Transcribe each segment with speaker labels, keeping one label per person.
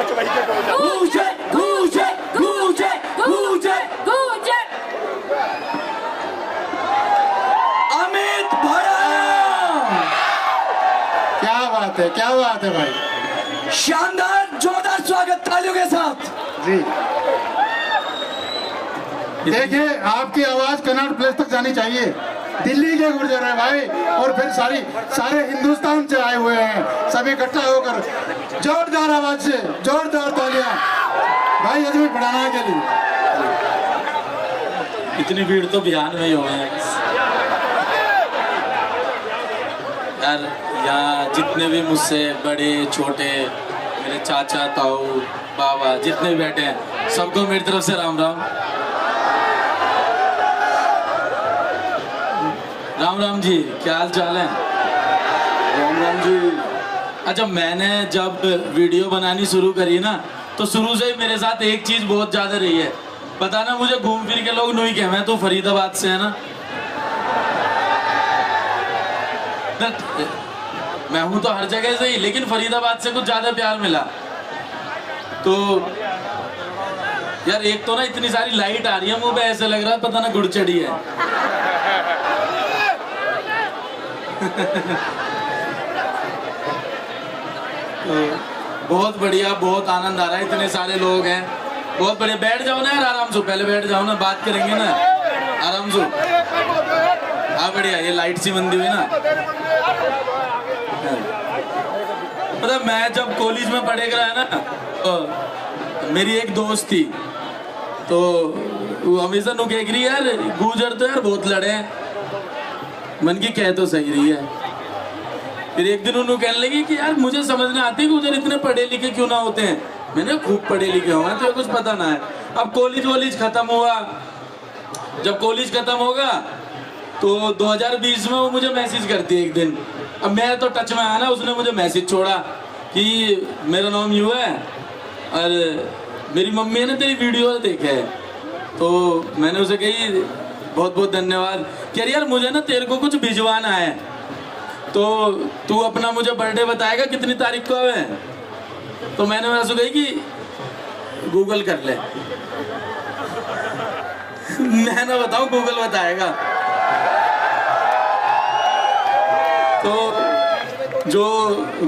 Speaker 1: गूंजे गूंजे गूंजे गूंजे गूंजे अमित भड़ाम।
Speaker 2: क्या बात है भाई,
Speaker 1: शानदार जोरदार स्वागत तालियों के साथ
Speaker 2: जी। देखिए, आपकी आवाज कन्नड़ प्लेस तक जानी चाहिए। दिल्ली के गुर्जर है भाई, और फिर सारे हिंदुस्तान से आए हुए हैं, सभी इकट्ठा होकर जोरदार आवाज से जोरदार तालियां भाई अजमेर पढ़ाना के लिए।
Speaker 3: इतनी भीड़ तो बिहार में ही हो है यार। यहाँ जितने भी मुझसे बड़े छोटे, मेरे चाचा ताऊ बाबा जितने भी बैठे हैं, सबको मेरी तरफ से राम राम। राम राम जी, क्या हाल चाल है? राम राम जी। अच्छा, मैंने जब वीडियो बनानी शुरू करी ना, तो शुरू से ही मेरे साथ एक चीज बहुत ज्यादा रही है। पता ना मुझे घूम फिर के लोग नहीं कहे, मैं तो फरीदाबाद से है ना, मैं हूं तो हर जगह से ही, लेकिन फरीदाबाद से कुछ ज्यादा प्यार मिला। तो यार, एक तो ना इतनी सारी लाइट आ रही है मुंह पे, ऐसे लग रहा है पता ना गुड़ चढ़ी है। तो बहुत बढ़िया, बहुत आनंद आ रहा है, इतने सारे लोग हैं, बहुत बढ़िया। बैठ जाओ ना यार, आराम से, पहले बैठ जाओ ना, बात करेंगे ना आराम से। हाँ बढ़िया, ये लाइट सी बंदी हुई ना। मतलब मैं जब कॉलेज में पढ़े गया ना, तो मेरी एक दोस्त थी, तो वो हमेशा नु कह रही यार गुजर तो यार बहुत लड़े हैं। मन की कह तो सही रही है। फिर एक दिन उन्होंने कहने लगी कि यार मुझे समझ नहीं आती गुजर इतने पढ़े लिखे क्यों ना होते हैं। मैंने खूब पढ़े लिखे हुए हैं, तो कुछ पता ना है। अब कॉलेज खत्म हुआ, जब कॉलेज खत्म होगा तो 2020 में वो मुझे मैसेज करती है एक दिन। अब मैं तो टच में आया ना, उसने मुझे मैसेज छोड़ा कि मेरा नाम यूँ है और मेरी मम्मी ने तेरी वीडियो देखे है। तो मैंने उसे कही बहुत बहुत धन्यवाद। कह रही यार मुझे ना तेरे को कुछ भिजवाना है, तो तू अपना मुझे बर्थडे बताएगा कितनी तारीख को है। तो मैंने वैसे कही कि गूगल कर ले। मैं ना बताऊं, गूगल बताएगा। तो जो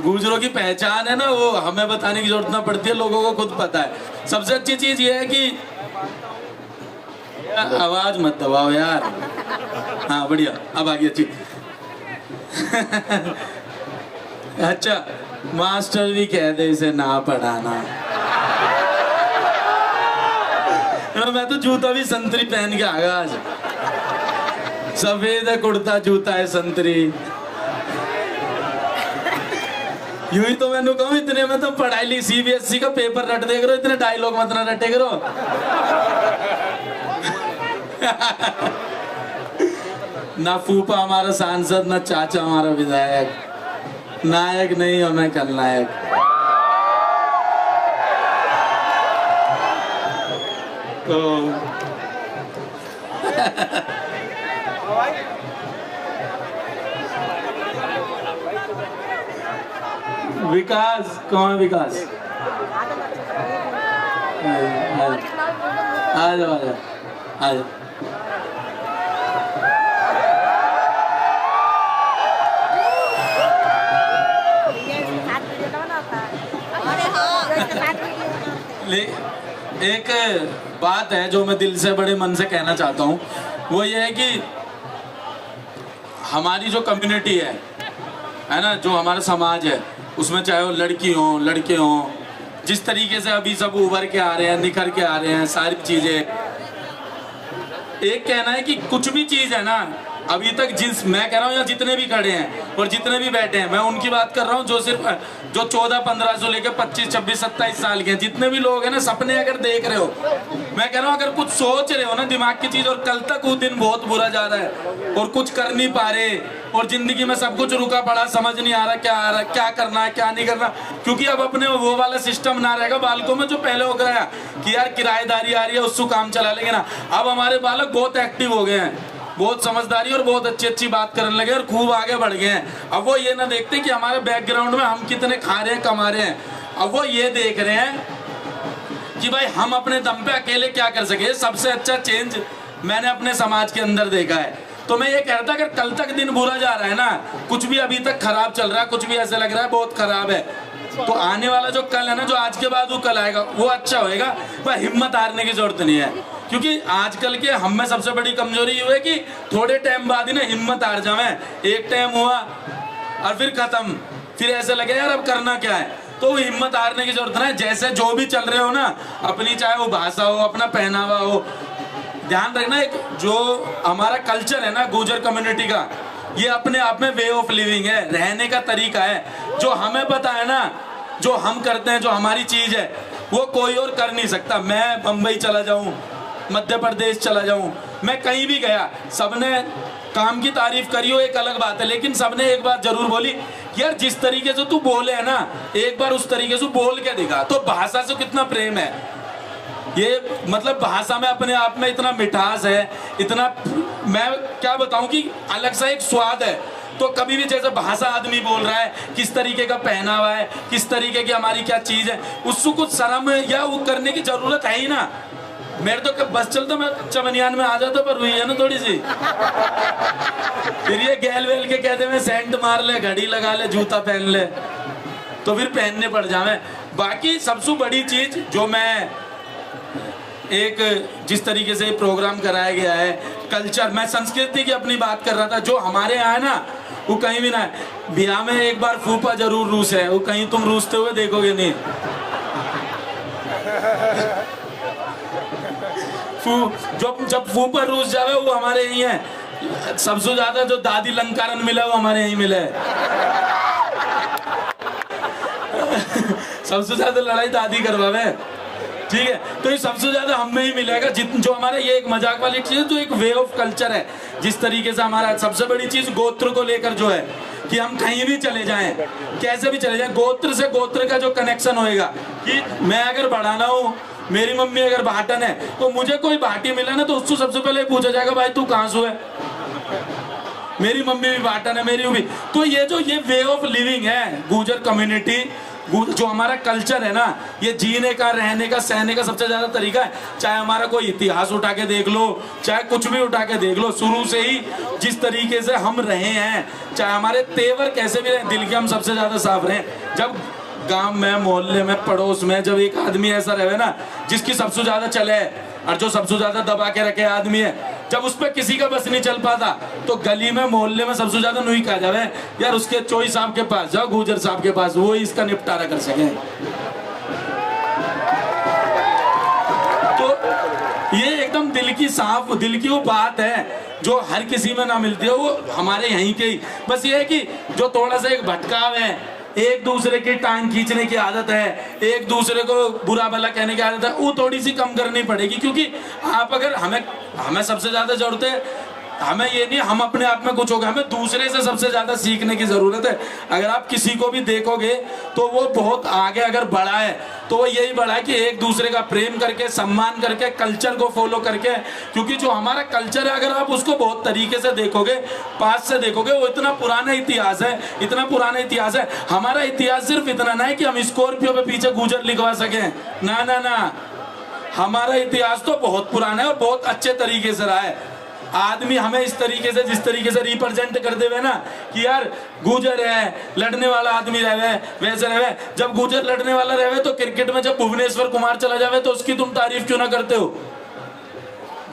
Speaker 3: गुजरों की पहचान है ना, वो हमें बताने की जरूरत ना पड़ती है, लोगों को खुद पता है। सबसे अच्छी चीज ये है कि आवाज मत दबाओ यार। हाँ बढ़िया, अब आ गई अच्छी। अच्छा, मास्टर भी कह दे इसे ना पढ़ाना। मैं तो जूता भी संतरी पहन के आ गया आज। सफेद है कुर्ता, जूता है संतरी। यूं ही तो मैंने कहूँ, इतने में तो पढ़ाई ली, CBSE का पेपर रट दे करो, इतने डायलॉग मत ना रटे करो। ना फूफा हमारा सांसद, ना चाचा हमारा विधायक, नायक नहीं हमें कल नायक। तो विकास कौन है? विकास आ जाओ आ जाओ आ जाओ। एक बात है जो मैं दिल से बड़े मन से कहना चाहता हूँ, वो ये है कि हमारी जो कम्युनिटी है ना, जो हमारा समाज है, उसमें चाहे वो लड़की हो लड़के हो, जिस तरीके से अभी सब उभर के आ रहे हैं, निखर के आ रहे हैं सारी चीजें। एक कहना है कि कुछ भी चीज है ना, अभी तक जिस मैं कह रहा हूँ या जितने भी खड़े हैं और जितने भी बैठे हैं, मैं उनकी बात कर रहा हूँ जो सिर्फ जो 14-15 से लेकर 25-26-27 साल के हैं। जितने भी लोग हैं ना, सपने अगर देख रहे हो, मैं कह रहा हूँ अगर कुछ सोच रहे हो ना दिमाग की चीज, और कल तक वो दिन बहुत बुरा जा रहा है और कुछ कर नहीं पा रहे, और जिंदगी में सब कुछ रुका पड़ा, समझ नहीं आ रहा क्या करना है क्या नहीं करना, क्योंकि अब अपने वो वाला सिस्टम ना रहेगा बालकों में जो पहले हो गया कि यार किराएदारी आ रही है उसको काम चला लेंगे ना। अब हमारे बालक बहुत एक्टिव हो गए हैं, बहुत समझदारी और बहुत अच्छी बात करने लगे और खूब आगे बढ़ गए हैं। अब वो ये ना देखते कि हमारे बैकग्राउंड में हम कितने खा रहे हैं कमा रहे हैं। अब वो ये देख रहे हैं कि भाई हम अपने दम पे अकेले क्या कर सके। सबसे अच्छा चेंज मैंने अपने समाज के अंदर देखा है। तो मैं ये कहता अगर कल तक दिन बुरा जा रहा है ना, कुछ भी अभी तक खराब चल रहा है, कुछ भी ऐसा लग रहा है बहुत खराब है, तो आने वाला जो कल है ना, जो आज के बाद वो कल आएगा, वो अच्छा होएगा। वह हिम्मत हारने की जरूरत नहीं है, क्योंकि आजकल के हम में सबसे बड़ी कमजोरी ये है कि थोड़े टाइम बाद ही ना हिम्मत हार जावे। एक टाइम हुआ और फिर खत्म, फिर ऐसे लगे यार अब करना क्या है। तो हिम्मत हारने की जरूरत नहीं है। जैसे जो भी चल रहे हो ना, अपनी चाहे वो भाषा हो, अपना पहनावा हो, ध्यान रखना एक जो हमारा कल्चर है ना गुर्जर कम्युनिटी का, ये अपने आप में वे ऑफ लिविंग है, रहने का तरीका है। जो हमें पता है ना, जो हम करते हैं, जो हमारी चीज है, वो कोई और कर नहीं सकता। मैं बम्बई चला जाऊं, मध्य प्रदेश चला जाऊं, मैं कहीं भी गया, सबने काम की तारीफ करी हो एक अलग बात है, लेकिन सबने एक बात जरूर बोली कि यार जिस तरीके से तू बोले है ना, एक बार उस तरीके से बोल के दिखा। तो भाषा से कितना प्रेम है, ये मतलब भाषा में अपने आप में इतना मिठास है, इतना मैं क्या बताऊं कि अलग सा एक स्वाद है। तो कभी भी जैसे भाषा आदमी बोल रहा है, किस तरीके का पहनावा है, किस तरीके की हमारी क्या चीज है, उसको कुछ शर्म या वो करने की जरूरत है ही ना। मेरे तो बस चलता मैं चमनियान में आ जाता, पर हुई है ना थोड़ी सी, फिर ये गैल वेल के कहते हैं सेंट मार ले, घड़ी लगा ले, जूता पहन ले, तो फिर पहनने पड़ जावे। बाकी सबसे बड़ी चीज जो मैं एक जिस तरीके से प्रोग्राम कराया गया है, कल्चर, मैं संस्कृति की अपनी बात कर रहा था, जो हमारे यहाँ है ना वो कहीं भी ना है। बिहार में एक बार फूफा जरूर रूस है, वो कहीं तुम रूसते हुए देखोगे नहीं। जब फूफा रूस जावे वो हमारे यही है। सबसे ज्यादा जो दादी लंकारन मिला वो हमारे यही मिला है। सबसे ज्यादा लड़ाई दादी करवावे, ठीक है, तो ये सबसे ज्यादा हम में ही मिलेगा। जो हमारा ये एक मजाक वाली चीज है, जो एक वे ऑफ कल्चर है, जिस तरीके से हमारा सबसे बड़ी चीज गोत्र को लेकर जो है कि हम कहीं भी चले जाएं, कैसे भी चले जाएं, गोत्र से गोत्र का जो कनेक्शन होएगा कि मैं अगर बढ़ाना हूँ, मेरी मम्मी अगर भाटन है, तो मुझे कोई भाटी मिला ना, तो उसको सबसे पहले पूछा जाएगा भाई तू कहाँ से है। मेरी मम्मी भी भाटन है, मेरी भी। तो ये वे ऑफ लिविंग है गुर्जर कम्युनिटी, जो हमारा कल्चर है ना, ये जीने का, रहने का, सहने का सबसे ज्यादा तरीका है। चाहे हमारा कोई इतिहास उठा के देख लो, चाहे कुछ भी उठा के देख लो, शुरू से ही जिस तरीके से हम रहे हैं, चाहे हमारे तेवर कैसे भी रहे, दिल के हम सबसे ज्यादा साफ रहे। जब गांव में, मोहल्ले में, पड़ोस में जब एक आदमी ऐसा रहे ना जिसकी सबसे ज्यादा चले और जो सबसे ज्यादा दबा के रखे आदमी है, जब उस पर किसी का बस नहीं चल पाता, तो गली में, मोहल्ले में सबसे ज्यादा नहीं कहा जावे यार उसके चोई साहब के पास जाओ, गुर्जर साहब के पास, वो इसका निपटारा कर सके। तो ये एकदम दिल की साफ, दिल की वो बात है जो हर किसी में ना मिलती है, वो हमारे यहीं के ही। बस ये है कि जो थोड़ा सा एक भटकाव है, एक दूसरे की टांग खींचने की आदत है, एक दूसरे को बुरा भला कहने की आदत है, वो थोड़ी सी कम करनी पड़ेगी। क्योंकि आप अगर हमें सबसे ज्यादा जरूरत है, हमें ये नहीं हम अपने आप में कुछ होगा, हमें दूसरे से सबसे ज्यादा सीखने की जरूरत है। अगर आप किसी को भी देखोगे तो वो बहुत आगे अगर बढ़ा है, तो वो यही बढ़ा है कि एक दूसरे का प्रेम करके, सम्मान करके, कल्चर को फॉलो करके। क्योंकि जो हमारा कल्चर है, अगर आप उसको बहुत तरीके से देखोगे, पास से देखोगे, वो इतना पुराना इतिहास है, इतना पुराना इतिहास है। हमारा इतिहास सिर्फ इतना ना है कि हम स्कॉर्पियो पे पीछे गुर्जर लिखवा सके, ना ना ना, हमारा इतिहास तो बहुत पुराना है और बहुत अच्छे तरीके से रहा है। आदमी हमें इस तरीके से, जिस तरीके से रिप्रेजेंट कर देवे ना कि यार गुर्जर है, लड़ने वाला आदमी रहे, वैसे रहे। जब गुर्जर लड़ने वाला रहे तो क्रिकेट में जब भुवनेश्वर कुमार चला जावे तो उसकी तुम तारीफ क्यों ना करते हो।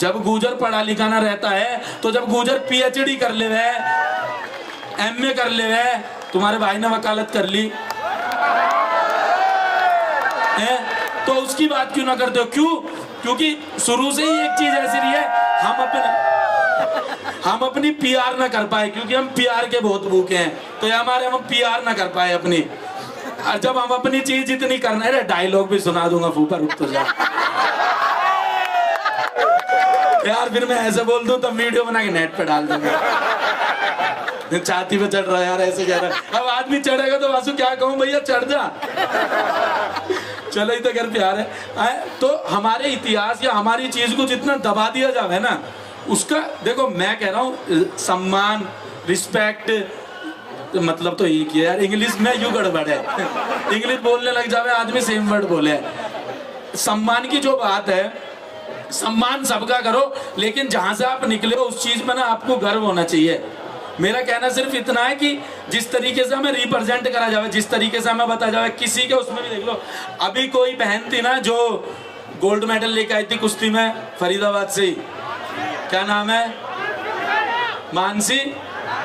Speaker 3: जब गुर्जर पढ़ा लिखा ना रहता है, तो जब गुर्जर PhD कर ले, MA कर ले, तुम्हारे भाई ने वकालत कर ली है, तो उसकी बात क्यों ना करते हो। क्यों? क्योंकि शुरू से ही एक चीज ऐसी रही है, हम अपनी PR ना कर पाए, क्योंकि हम PR के बहुत भूखे हैं, तो ये हमारे हम PR ना कर पाए अपनी। और जब हम अपनी चीज जितनी करना है, डायलॉग भी सुना दूंगा फूफा, रुक तो जा यार, फिर मैं ऐसे बोल दूं तो वीडियो बना के नेट पे डाल दूंगा। छाती पे चढ़ रहा है यार, ऐसे कह रहा है। अब आदमी चढ़ेगा तो वासु क्या कहूं, भैया चढ़ जा, चलो ही तो घर प्यार है। तो हमारे इतिहास या हमारी चीज को जितना दबा दिया जाए ना, उसका देखो मैं कह रहा हूँ सम्मान, रिस्पेक्ट, तो मतलब तो एक ही है यार, इंग्लिश में यूं गड़बड़ है। इंग्लिश बोलने लग जावे आदमी सेम वर्ड बोले। सम्मान की जो बात है, सम्मान सबका करो, लेकिन जहां से आप निकले हो उस चीज में ना आपको गर्व होना चाहिए। मेरा कहना सिर्फ इतना है कि जिस तरीके से हमें रिप्रेजेंट करा जाए, जिस तरीके से हमें बताया जाए, किसी के उसमें भी देख लो, अभी कोई बहन थी ना जो गोल्ड मेडल लेके आई थी कुश्ती में फरीदाबाद से, क्या नाम है,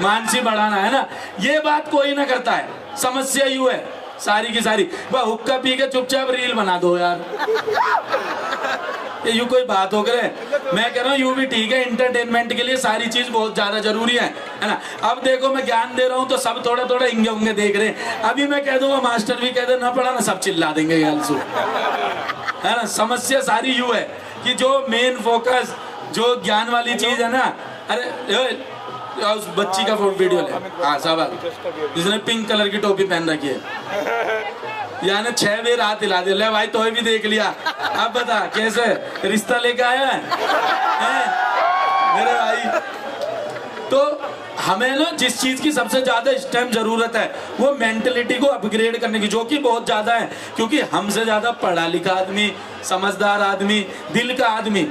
Speaker 3: मानसी बढ़ाना है ना, ये बात कोई ना करता है। समस्या यूं है सारी की सारी, वह हुक्का पी के चुपचाप रील बना दो यार, ये यूं कोई बात हो करे। मैं कह रहा हूँ यूं भी ठीक है, इंटरटेनमेंट के लिए सारी चीज बहुत ज्यादा जरूरी है ना। अब देखो मैं ज्ञान दे रहा हूँ तो सब थोड़ा थोड़ा इंगे उंगे देख रहे हैं। अभी मैं कह दूंगा मास्टर भी कह दे ना पढ़ा ना, सब चिल्ला देंगे आलसू, है ना। समस्या सारी यूं है कि जो मेन फोकस जो ज्ञान वाली चीज है ना, अरे उस बच्ची का वीडियो ले, हाँ साहब, जिसने पिंक कलर की टोपी पहन रखी है, यानी 6 बेर हाथ हिला दे ले भाई, तो भी देख लिया। अब बता कैसे रिश्ता लेके आया है मेरे भाई। तो हमें ना जिस चीज की सबसे ज्यादा इस टाइम जरूरत है वो मेंटलिटी को अपग्रेड करने की, जो कि बहुत ज्यादा है, क्योंकि हमसे ज्यादा पढ़ा लिखा आदमी, समझदार आदमी, दिल का आदमी,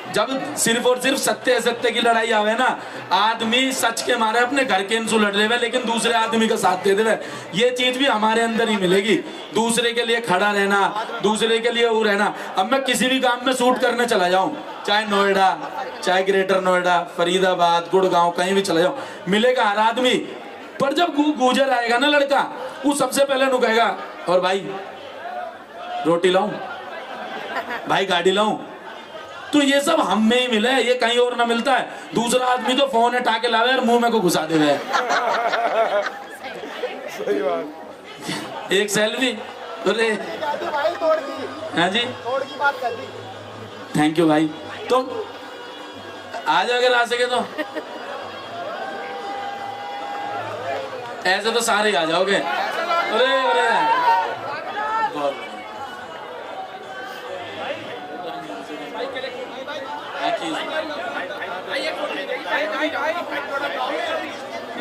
Speaker 3: जब सिर्फ और सिर्फ सत्य असत्य की लड़ाई आवे ना, आदमी सच के मारे अपने घर के इनसे लड़ लेवे, लेकिन दूसरे आदमी का साथ दे देवे। ये चीज भी हमारे अंदर ही मिलेगी, दूसरे के लिए खड़ा रहना, दूसरे के लिए वो रहना। अब मैं किसी भी काम में शूट करने चला जाऊं, चाहे नोएडा, चाहे ग्रेटर नोएडा, फरीदाबाद, गुड़गांव, कहीं भी चला जाऊं, मिलेगा हर आदमी। पर जब गुजर आएगा ना लड़का, वो सबसे पहले नुकेगा, और भाई रोटी लाऊं, भाई गाड़ी लाऊं। तो ये सब हम में ही मिले, ये कहीं और ना मिलता है। दूसरा आदमी तो फोन उठा के लावे और मुंह में को घुसा देवे। सही बात। एक सेल्फी, अरे हाँ जी, थैंक यू भाई। तो आज अगर आ सके तो ऐसे तो सारे आ जाओगे। अरे अरे बहुत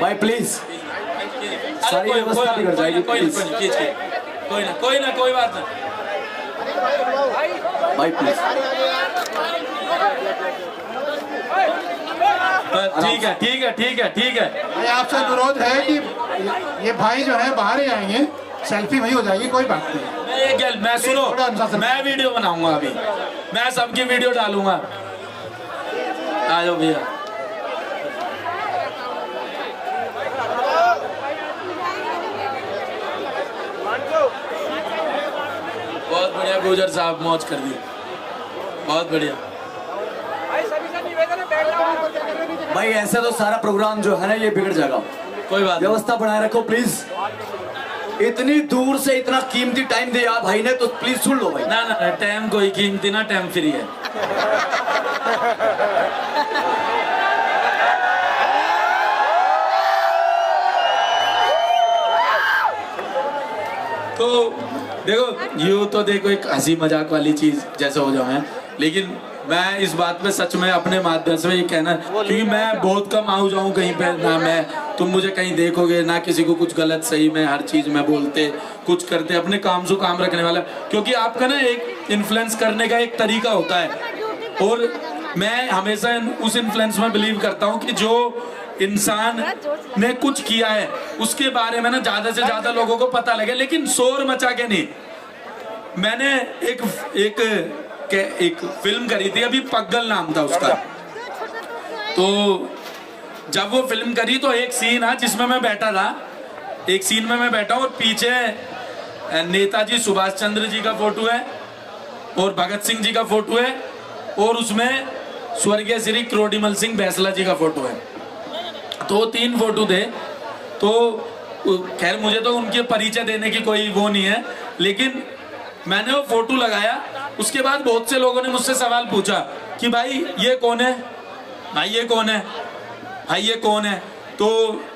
Speaker 1: भाई प्लीज सारी व्यवस्था बिगड़ जाएगी, प्लीज
Speaker 3: कोई ना कोई बात नहीं
Speaker 1: भाई प्लीज।
Speaker 3: ठीक है।
Speaker 2: भाई आपसे अनुरोध है कि ये भाई जो है बाहर ही आएंगे, सेल्फी वही हो जाएगी, कोई बात नहीं।
Speaker 3: मैं सुनो, मैं वीडियो बनाऊंगा, अभी मैं सबकी वीडियो डालूंगा। आ जाओ भैया। बहुत बढ़िया गुजर साहब, मौज कर दी, बहुत बढ़िया।
Speaker 1: भाई ऐसे तो सारा प्रोग्राम जो है ना ये बिगड़ जाएगा,
Speaker 3: कोई बात,
Speaker 1: व्यवस्था बनाए रखो प्लीज। इतनी दूर से इतना कीमती टाइम दिया भाई ने, तो प्लीज सुन लो भाई।
Speaker 3: ना टाइम कोई कीमती ना, टाइम फ्री है। तो देखो यूँ तो देखो एक हंसी मजाक वाली चीज जैसे हो जाए, लेकिन मैं इस बात पे सच में अपने माध्यम से ये कहना, क्योंकि मैं बहुत कम आऊँ जाऊँ कहीं पे, ना मैं तुम मुझे कहीं देखोगे ना किसी को कुछ गलत सही में हर चीज में बोलते कुछ करते, अपने काम से काम रखने वाला, क्योंकि आपका ना एक इन्फ्लुएंस करने का एक तरीका होता है। और मैं हमेशा उस इन्फ्लुएंस में बिलीव करता हूँ कि जो इंसान ने कुछ किया है उसके बारे में ना ज्यादा से ज्यादा लोगों को पता लगे, लेकिन शोर मचा के नहीं। मैंने एक फिल्म करी थी अभी, पग्गल नाम था उसका। तो जब वो फिल्म करी तो एक सीन है जिसमें मैं बैठा था, एक सीन में मैं बैठा हूँ और पीछे नेताजी सुभाष चंद्र जी का फोटो है और भगत सिंह जी का फोटो है और उसमें स्वर्गीय श्री क्रोडीमल सिंह बैसला जी का फोटो है। तो 3 फोटो थे। तो खैर मुझे तो उनके परिचय देने की कोई वो नहीं है, लेकिन मैंने वो फोटो लगाया। उसके बाद बहुत से लोगों ने मुझसे सवाल पूछा कि भाई ये कौन है, भाई ये कौन है, भाई ये कौन है। तो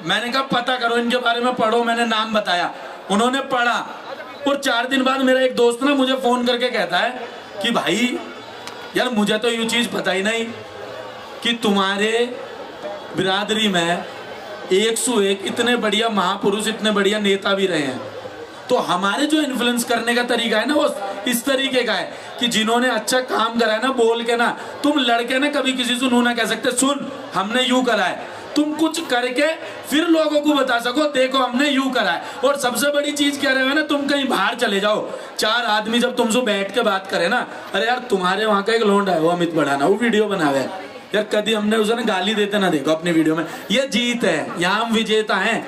Speaker 3: मैंने कहा पता करो इनके बारे में, पढ़ो। मैंने नाम बताया, उन्होंने पढ़ा और 4 दिन बाद मेरा एक दोस्त ना मुझे फोन करके कहता है कि भाई यार मुझे तो ये चीज़ पता ही नहीं कि तुम्हारे बिरादरी में 101 इतने बढ़िया महापुरुष, इतने बढ़िया नेता भी रहे हैं। तो हमारे जो इन्फ्लुएंस करने का तरीका है ना, वो इस तरीके का है कि जिन्होंने अच्छा काम करा है ना, बोल के ना, तुम लड़के ना कभी किसी से नू ना कह सकते, सुन हमने यूं करा है, तुम कुछ करके फिर लोगों को बता सको, देखो हमने यूं करा है। और सबसे बड़ी चीज क्या रहे ना, तुम कहीं बाहर चले जाओ, 4 आदमी जब तुमसे बैठ के बात करे ना, अरे यार तुम्हारे वहां का एक लौंडा है वो अमित बढ़ाना, वो वीडियो बनावे यार, कभी हमने उसे ना गाली देते ना देखो अपनी वीडियो में। ये जीत है, यहाँ हम विजेता हैं।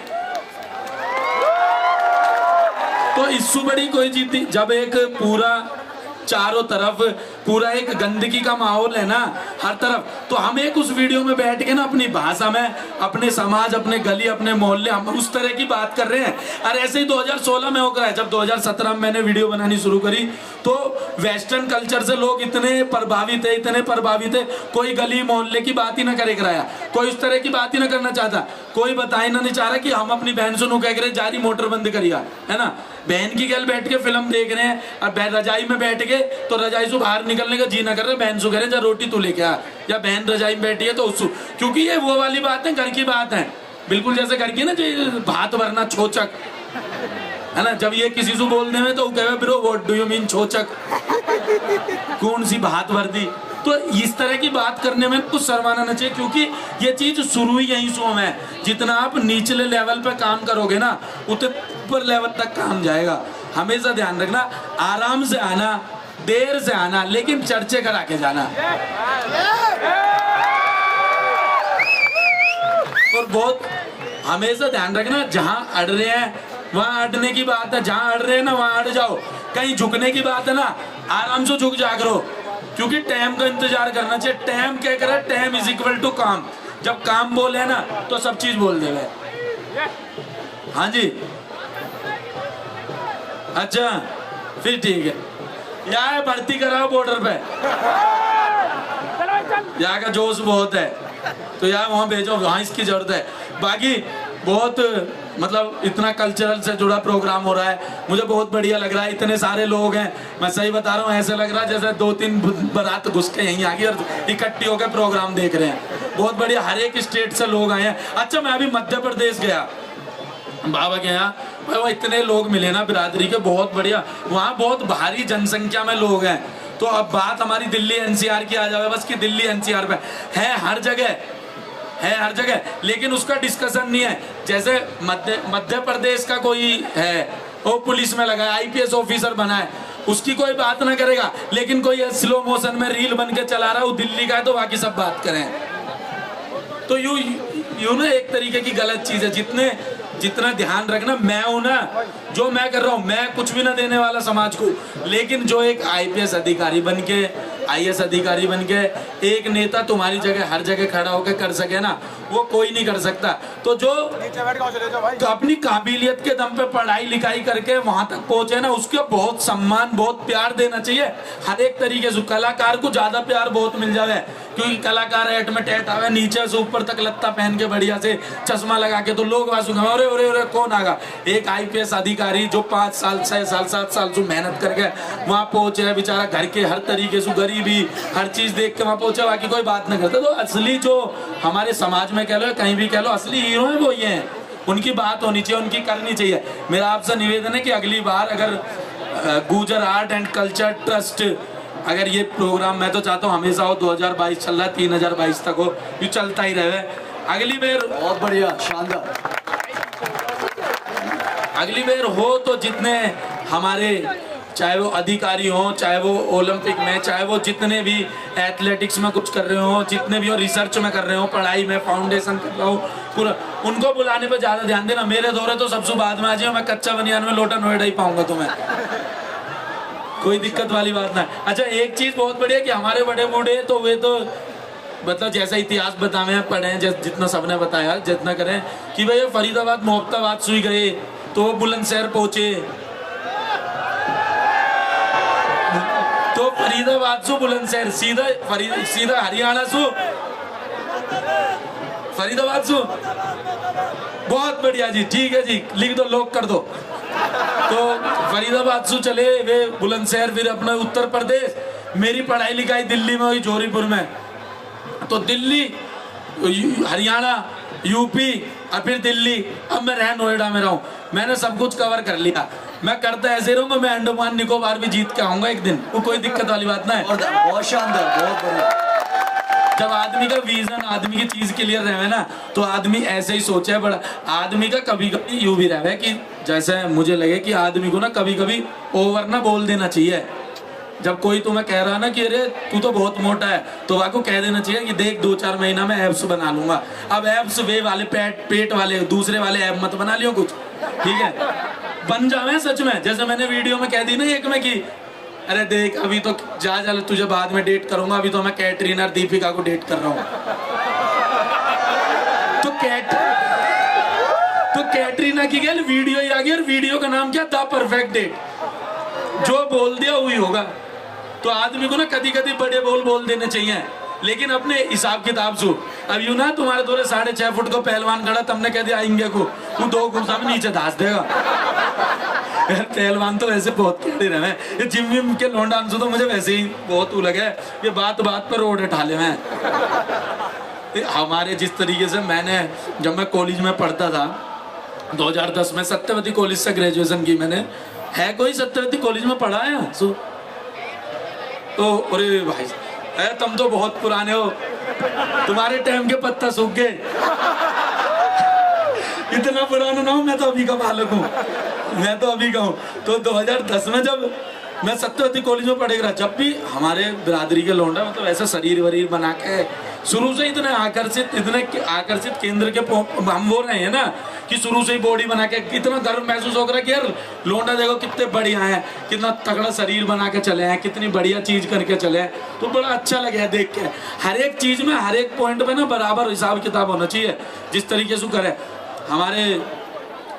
Speaker 3: तो इससे बड़ी कोई जीत नहीं। जब एक पूरा चारों तरफ पूरा एक गंदगी का माहौल है ना हर तरफ, तो हम एक उस वीडियो में बैठ के ना अपनी भाषा में अपने समाज, अपने गली, अपने मोहल्ले, हम उस तरह की बात कर रहे हैं। और ऐसे ही 2016 में होकर है, जब 2017 में मैंने वीडियो बनानी शुरू करी तो वेस्टर्न कल्चर से लोग इतने प्रभावित है, इतने प्रभावित है, कोई गली मोहल्ले की बात ही ना करे कराया, कोई उस तरह की बात ही ना करना चाहता, कोई बताई ना नहीं चाह रहा कि हम अपनी बहन सुनो कह रहे जारी मोटर बंद करिया, है ना। बहन की गल बैठ के फिल्म देख रहे हैं और रजाई में बैठ के, तो रजाई से बाहर निकलने का जी ना कर रहे, बहन से कह रहे जा रोटी तू लेके आ, या बहन रजाई में बैठी है तो उसको, क्योंकि ये वो वाली बात है, घर की बात है, बिल्कुल जैसे घर की ना जो भात भरना छोचक, है ना। जब ये किसी से बोलने में तो कहे bro what do you mean छोचक, कौन सी भात भर दी। तो इस तरह की बात करने में कुछ शर्माना नहीं चाहिए, क्योंकि ये चीज शुरू ही यहीं से है। जितना आप निचले लेवल पे काम करोगे ना, उतने ऊपर लेवल तक काम जाएगा। हमेशा ध्यान रखना, आराम से आना, देर से आना, लेकिन चर्चे करा के जाना। और बहुत हमेशा ध्यान रखना, जहां अड़ रहे हैं वहां अड़ने की बात है, जहां अड़ रहे हैं ना वहां अड़ जाओ। कहीं झुकने की बात है ना, आराम से झुक जा करो, क्योंकि टाइम का इंतजार करना चाहिए। टाइम क्या करे, टाइम इज इक्वल टू काम। जब काम बोले ना तो सब चीज बोल देवे। हाँ जी, अच्छा फिर ठीक है। यहाँ भर्ती कराओ बॉर्डर पे, यहाँ का जोश बहुत है, तो यहाँ वहां भेजो, वहां इसकी जरूरत है। बाकी बहुत मतलब इतना कल्चरल से जुड़ा प्रोग्राम हो रहा है, मुझे बहुत बढ़िया लग रहा है। इतने सारे लोग हैं, मैं सही बता रहा हूँ, ऐसे लग रहा है जैसे 2-3 बारात घुस के यहीं आ गई और इकट्ठी होकर प्रोग्राम देख रहे हैं। बहुत बढ़िया, हर एक स्टेट से लोग आए हैं। अच्छा, मैं अभी मध्य प्रदेश गया बाबा के यहाँ, वो इतने लोग मिले ना बिरादरी के, बहुत बढ़िया। वहाँ बहुत भारी जनसंख्या में लोग हैं। तो अब बात हमारी दिल्ली एनसीआर की आ जाए बस, कि दिल्ली एनसीआर पे है, हर जगह है, हर जगह, लेकिन उसका डिस्कशन नहीं है। जैसे मध्य प्रदेश का कोई है, वो पुलिस में लगा है, आईपीएस ऑफिसर बना है, उसकी कोई बात ना करेगा, लेकिन कोई स्लो मोशन में रील बन के चला रहा है, वो दिल्ली का है, तो बाकी सब बात करें। तो यूं ना एक तरीके की गलत चीज है। जितना ध्यान रखना, मैं हूं ना, जो मैं कर रहा हूं, मैं कुछ भी ना देने वाला समाज को, लेकिन जो एक आईपीएस अधिकारी बन के, आईएएस अधिकारी बन के एक नेता तुम्हारी जगह हर जगह खड़ा होकर कर सके ना, वो कोई नहीं कर सकता। तो जो तो अपनी काबिलियत के दम पे पढ़ाई लिखाई करके वहां तक पहुंचे ना, उसके बहुत सम्मान, बहुत प्यार देना चाहिए हर एक तरीके से। कलाकार को ज्यादा प्यार बहुत मिल जाए, क्योंकि कलाकार एट में टेट आवे, नीचे से ऊपर तक लत्ता पहन के बढ़िया से चश्मा लगा के, तो लोग वासुगा अरे अरे अरे कौन आगा। एक आईपीएस अधिकारी जो 5 साल 6 साल 7 साल से मेहनत करके वहां पहुंचे है, बेचारा घर के हर तरीके से, गरीबी हर चीज देख के वहां पहुंचे, बाकी कोई बात नहीं करता। तो असली जो हमारे समाज में कह लो, कहीं भी कह लो, असली हीरो है वो ये हैं, उनकी बात होनी चाहिए, उनकी करनी चाहिए। मेरा आपसे निवेदन है कि अगली बार अगर Gurjar art and culture trust, अगर ये प्रोग्राम, मैं तो चाहता हूँ हमेशा हो, 2022 चल रहा है, 3022 तक हो, ये चलता ही रहे। अगली बार
Speaker 1: बहुत बढ़िया, शानदार,
Speaker 3: अगली बार हो तो जितने हमारे, चाहे वो अधिकारी हो, चाहे वो ओलंपिक में, चाहे वो जितने भी एथलेटिक्स में कुछ कर रहे हो, जितने भी हो रिसर्च में कर रहे हो, पढ़ाई में फाउंडेशन कर रहे हो, पूरा उनको बुलाने पे ज्यादा ध्यान देना। मेरे दौरे तो सबसे बाद में आ जाओ, मैं कच्चा बनियान में लोटा नोएडा ही पाऊंगा तुम्हें, कोई दिक्कत वाली बात ना। अच्छा, एक चीज बहुत बढ़िया कि हमारे बड़े बूढ़े तो वे तो मतलब जैसा इतिहास बतावे पढ़े, जितना सबने बताया, जितना करें कि भाई फरीदाबाद मोहब्बताबाद सुई गए तो वो बुलंदशहर पहुंचे, तो फरीदाबाद से बुलंदशहर सीधा हरियाणा से फरीदाबाद से। बहुत बढ़िया जी, ठीक है जी, लिख दो, लॉक कर दो। तो फरीदाबाद से चले वे बुलंदशहर, फिर अपना उत्तर प्रदेश। मेरी पढ़ाई लिखाई दिल्ली में हुई, जोरीपुर में। तो दिल्ली, हरियाणा, यूपी, और फिर दिल्ली, अब मैं रह नोएडा में रहा हूँ। मैंने सब कुछ कवर कर लिया। मैं करता ऐसे रहूंगा, मैं अंडमान निकोबार भी जीत के आऊंगा एक दिन, वो कोई दिक्कत वाली बात ना है।
Speaker 1: बहुत शानदार, बहुत बढ़िया।
Speaker 3: जब आदमी का विजन, आदमी की चीज क्लियर रहे ना, तो आदमी ऐसे ही सोचे। बड़ा आदमी का कभी कभी यूं भी रहे कि जैसे मुझे लगे कि आदमी को ना कभी कभी ओवर ना बोल देना चाहिए। जब कोई तुम्हें कह रहा ना कि अरे तू तो बहुत मोटा है, तो वह को कह देना चाहिए कि देख 2-4 महीना में एब्स बना लूंगा। अब एब्स वे वाले पेट वाले दूसरे वाले एब मत बना लियो कुछ, ठीक है? बन जावे सच में। जैसे मैंने वीडियो में कह दी ना एक में कि अरे देख अभी तो जा तुझे बाद में डेट करूंगा, अभी तो मैं कैटरीना और दीपिका को डेट कर रहा हूँ। तो कैटरीना की गैल वीडियो ही आ गई, और वीडियो का नाम क्या था? Perfect date. जो बोल दिया वही होगा। तो आदमी को ना कभी कभी बड़े बोल देने चाहिए, लेकिन अपने हिसाब किताब से। अब यूं ना तुम्हारे दोरे 6.5 फुट को पहलवान खड़ा, तुमने कह दिया आएंगे को, तू 2 घुसा में नीचे धास देगा। यार पहलवान तो वैसे बहुत खेलते रहे हैं, ये जिम विम के लौंडा डांस तो मुझे वैसे ही बहुत लगे, ये बात पर रोड उठा ले। मैं हमारे जिस तरीके से मैंने, जब मैं कॉलेज में पढ़ता था 2010 में, सत्यवती कॉलेज से ग्रेजुएशन की मैंने। है कोई सत्यवती कॉलेज में पढ़ा है? तो अरे भाई तुम तो बहुत पुराने हो, तुम्हारे टाइम के पत्ता सूख गए। इतना पुराना ना हूं मैं, तो अभी का बालक हूँ, मैं तो अभी का हूँ। तो 2010 में जब मैं सत्यवती कॉलेज में पढ़ेगा, जब भी हमारे बिरादरी के लौंडा मतलब ऐसा शरीर वरीर बना के शुरू से इतने आकर्षित केंद्र के हम वो रहे हैं ना, कि शुरू से ही बॉडी बना के इतना गर्व महसूस हो रहा है कि यार लौंडा देखो कितने बढ़िया हैं, कितना तगड़ा शरीर बना के चले हैं, कितनी बढ़िया चीज करके चले हैं। तो बड़ा अच्छा लगे देख के। हर एक चीज में, हर एक पॉइंट में ना बराबर हिसाब किताब होना चाहिए, जिस तरीके से करे। हमारे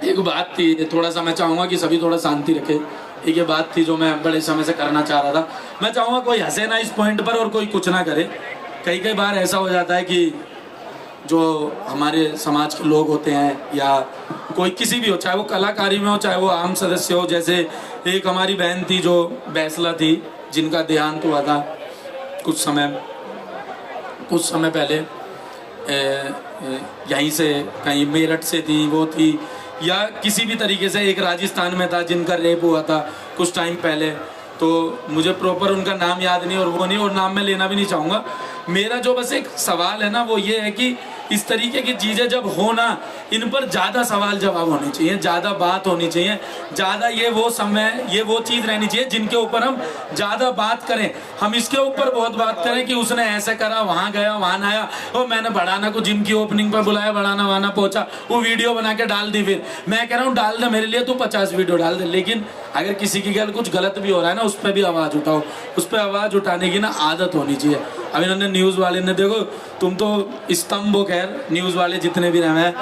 Speaker 3: एक बात थी, थोड़ा सा मैं चाहूंगा कि सभी थोड़ा शांति रखे। एक ये बात थी जो मैं बड़े समय से करना चाह रहा था। मैं चाहूंगा कोई हंसे ना इस पॉइंट पर और कोई कुछ ना करे। कई बार ऐसा हो जाता है कि जो हमारे समाज के लोग होते हैं, या कोई किसी भी हो, चाहे वो कलाकारी में हो, चाहे वो आम सदस्य हो। जैसे एक हमारी बहन थी जो बैसला थी, जिनका देहांत हुआ था कुछ समय पहले, यहीं से कहीं मेरठ से थी वो थी, या किसी भी तरीके से। एक राजस्थान में था जिनका रेप हुआ था कुछ टाइम पहले। तो मुझे प्रॉपर उनका नाम याद नहीं, और वो नहीं, और नाम मैं लेना भी नहीं चाहूँगा। मेरा जो बस एक सवाल है ना, वो ये है कि इस तरीके की चीज़ें जब हो ना, इन पर ज़्यादा सवाल जवाब होने चाहिए, ज़्यादा बात होनी चाहिए, ज़्यादा ये वो समय, ये वो चीज़ रहनी चाहिए जिनके ऊपर हम ज़्यादा बात करें। हम इसके ऊपर बहुत बात करें कि उसने ऐसे करा, वहाँ गया, वहाँ ना आया, और मैंने बढ़ाना को जिम की ओपनिंग पर बुलाया, बढ़ाना वहाँ पहुँचा, वो वीडियो बना के डाल दी। फिर मैं कह रहा हूँ डाल दे, मेरे लिए तू 50 वीडियो डाल दे, लेकिन अगर किसी की गल कुछ गलत भी हो रहा है ना, उस पर भी आवाज़ उठाओ। उस पर आवाज़ उठाने की ना आदत होनी चाहिए। अब इन्होंने न्यूज़ वाले ने, देखो तुम तो स्तंभ हो, खैर न्यूज़ वाले जितने भी रहे हैं,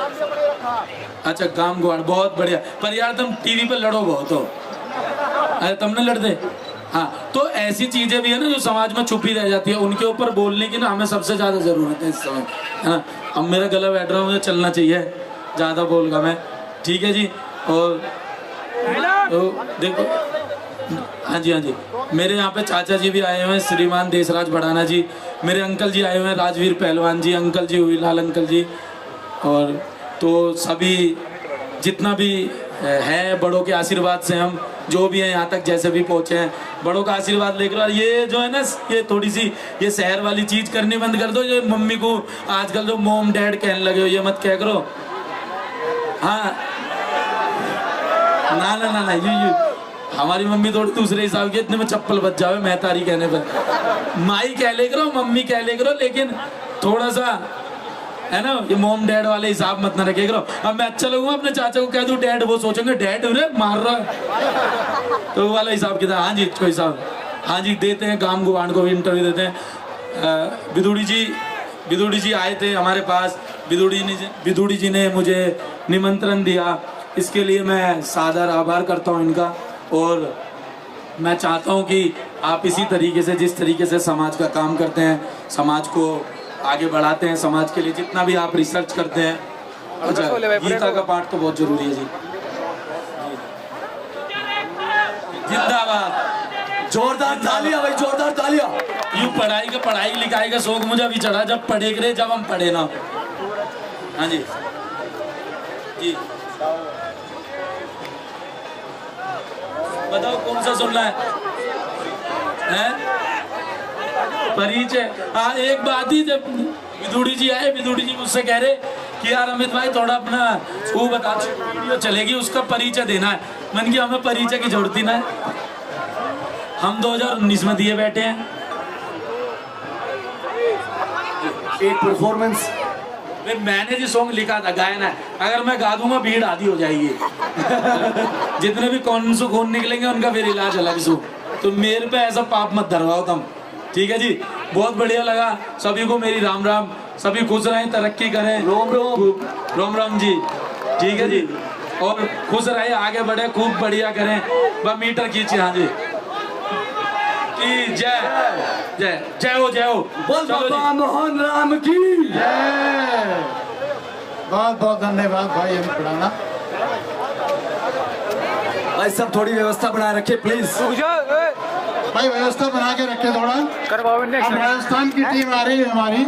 Speaker 3: अच्छा गांव गुआड़ बहुत बढ़िया, पर यार तुम टीवी पे लड़ो बहुत हो। अरे तुमने लड़ते, हाँ। तो ऐसी चीजें भी है ना जो समाज में छुपी रह जाती है, उनके ऊपर बोलने की ना हमें सबसे ज्यादा जरूरत है इस समय, है ना। अब मेरा गला बैठ रहा है, मुझे चलना चाहिए, ज्यादा बोलगा मैं, ठीक है जी। और तो देखो, हाँ जी, मेरे यहाँ पे चाचा जी भी आए हुए हैं, श्रीमान देशराज बढ़ाना जी। मेरे अंकल जी आए हुए हैं, राजवीर पहलवान जी, अंकल जी हुईलाल अंकल जी। और तो सभी जितना भी है, बड़ों के आशीर्वाद से हम जो भी हैं यहाँ तक जैसे भी पहुँचे हैं, बड़ों का आशीर्वाद लेकर। और ये जो है ना, ये थोड़ी सी ये शहर वाली चीज़ करनी बंद कर दो। जो मम्मी को आजकल जो मोम डैड कहने लगे हो, ये मत कह करो। हाँ ना ये हमारी मम्मी थोड़ी दूसरे हिसाब की, इतने में चप्पल बच जावे मैं तारी कहने पर। माई कह ले करो, मम्मी कह ले करो, लेकिन थोड़ा सा है ना, ये मोम डैड वाले हिसाब मत ना रखे करो। अब मैं अच्छा लगूंगा अपने चाचा को कह दूं डैड, वो सोचेंगे डैड उन्हें मार रहा है, तो वो वाला हिसाब कितना। हाँ जी, कोई हिसाब, हाँ जी देते हैं, गांव गुवान को भी इंटरव्यू देते हैं। बिदुड़ी जी आए थे हमारे पास, बिदुड़ी जी ने मुझे निमंत्रण दिया, इसके लिए मैं सादर आभार करता हूँ इनका। और मैं चाहता हूँ कि आप इसी तरीके से, जिस तरीके से समाज का काम करते हैं, समाज को आगे बढ़ाते हैं, समाज के लिए जितना भी आप रिसर्च करते हैं। अच्छा, गीता का पाठ तो बहुत जरूरी है जी। जिंदाबाद,
Speaker 1: जोरदार तालियां भाई, जोरदार तालियां।
Speaker 3: यूं पढ़ाई लिखाई का शौक मुझे अभी चढ़ा, जब पढ़े करे, जब हम पढ़े ना। हाँ जी, जी बताओ कौन सा सुनना है? परिचय। हाँ एक बात ही, जब विदुड़ी जी आए, विदुड़ी जी मुझसे कह रहे कि यार अमित भाई थोड़ा अपना वो बता दो, वीडियो चलेगी उसका परिचय देना है। मैंने कहा हमें परिचय की जरूरत ही ना है, हम 2019 में दिए बैठे हैं।
Speaker 1: एक परफॉर्मेंस
Speaker 3: मैंने जो सॉन्ग लिखा था गायन है, अगर मैं गा दूंगा भीड़ आधी हो जाएगी। जितने भी कौन से खून निकलेंगे उनका फिर इलाज अलग सु, तो मेरे पे ऐसा पाप मत धरवाओ तुम, ठीक है जी। बहुत बढ़िया लगा, सभी को मेरी राम राम, सभी खुश रहें, तरक्की करें,
Speaker 1: रोम रोम।
Speaker 3: रोम राम जी, ठीक है जी। और खुश रहे, आगे बढ़े, खूब बढ़िया करें, बस मीटर खींचे। हाँ जी की जय जय जय हो, जय हो।
Speaker 1: बोल
Speaker 3: चलो जी।
Speaker 1: बाबा मोहन राम की।
Speaker 2: बहुत बहुत धन्यवाद भाई अमित पढ़ाना।
Speaker 1: भाई सब थोड़ी व्यवस्था बनाए रखे प्लीज।
Speaker 2: भाई व्यवस्था बना के रखे थोड़ा। अब राजस्थान की टीम आ रही है हमारी।